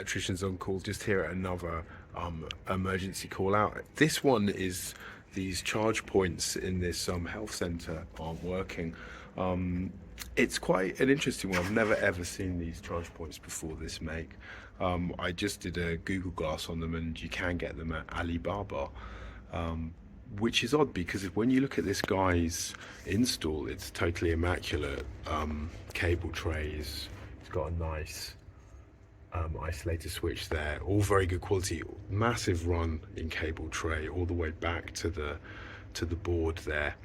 Electricians on Call, just here at another emergency call out. This one is these charge points in this health centre aren't working. It's quite an interesting one. I've never ever seen these charge points before this make. I just did a Google Glass on them, and you can get them at Alibaba, which is odd because when you look at this guy's install, it's totally immaculate. Cable trays, it's got a nice isolator switch there, all very good quality, massive run in cable tray all the way back to the board there.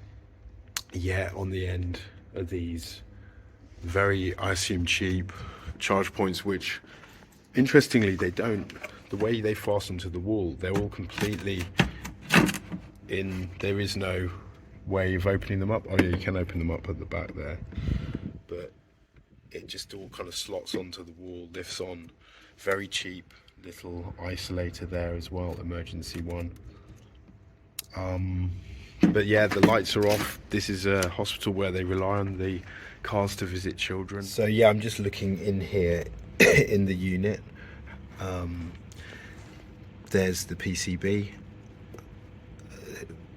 Yeah, on the end of these very, I assume, cheap charge points, which interestingly they don't, the way they fasten to the wall, they're all completely in, there is no way of opening them up. Oh yeah, you can open them up at the back there, but it just all kind of slots onto the wall, lifts on. Very cheap little isolator there as well, emergency one. But yeah, the lights are off. This is a hospital where they rely on the cars to visit children. So yeah, I'm just looking in here in the unit. There's the PCB.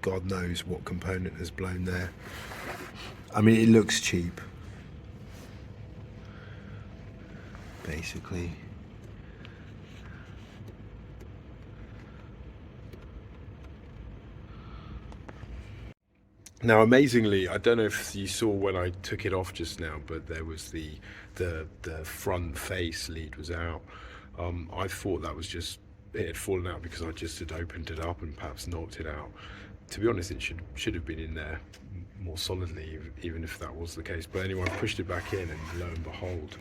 God knows what component has blown there. I mean, it looks cheap, basically. Now, amazingly, I don't know if you saw when I took it off just now, but there was the front face lead was out. I thought that was just, it had fallen out because I just had opened it up and perhaps knocked it out. To be honest, it should have been in there more solidly, even if that was the case. But anyway, I pushed it back in, and lo and behold,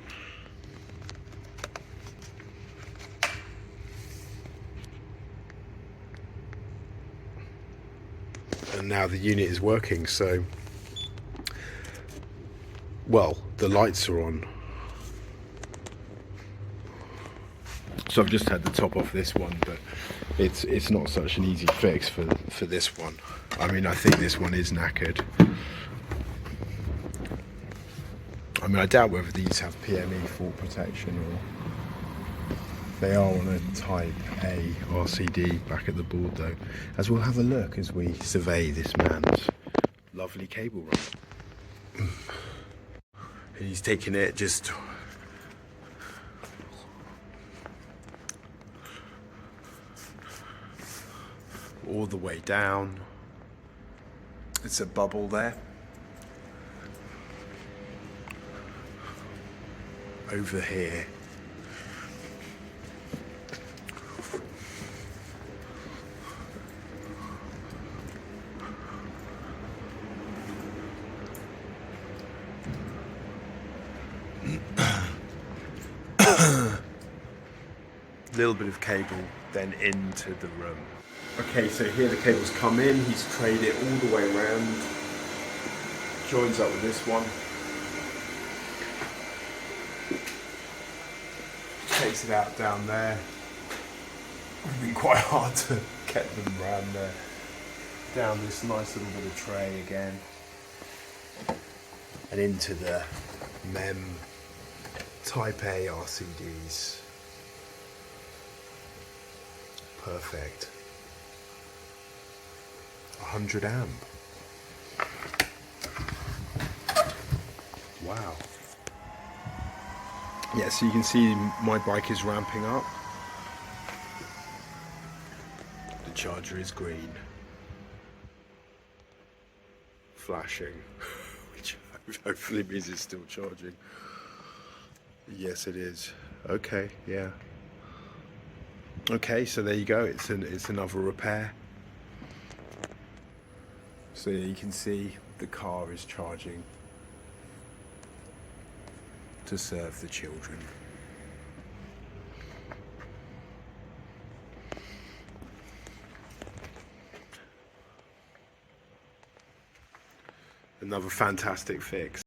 and now the unit is working. So, well, the lights are on. So I've just had the top off this one, but it's not such an easy fix for this one. I mean, I think this one is knackered. I mean, I doubt whether these have PME fault protection, or they are on a Type A RCD back at the board though, as we'll have a look as we survey this man's lovely cable run. He's taking it just all the way down. It's a bubble there. Over here. Little bit of cable then into the room. Okay, so here the cables come in, he's trayed it all the way around, joins up with this one, takes it out down there. It's been quite hard to get them around there. Down this nice little bit of tray again, and into the MEM Type A RCDs. Perfect. 100 amp. Wow. Yeah, so you can see my bike is ramping up. The charger is green. Flashing, which hopefully means it's still charging. Yes, it is. Okay, yeah. Okay, so there you go. It's another repair. So you can see the car is charging to serve the children. Another fantastic fix.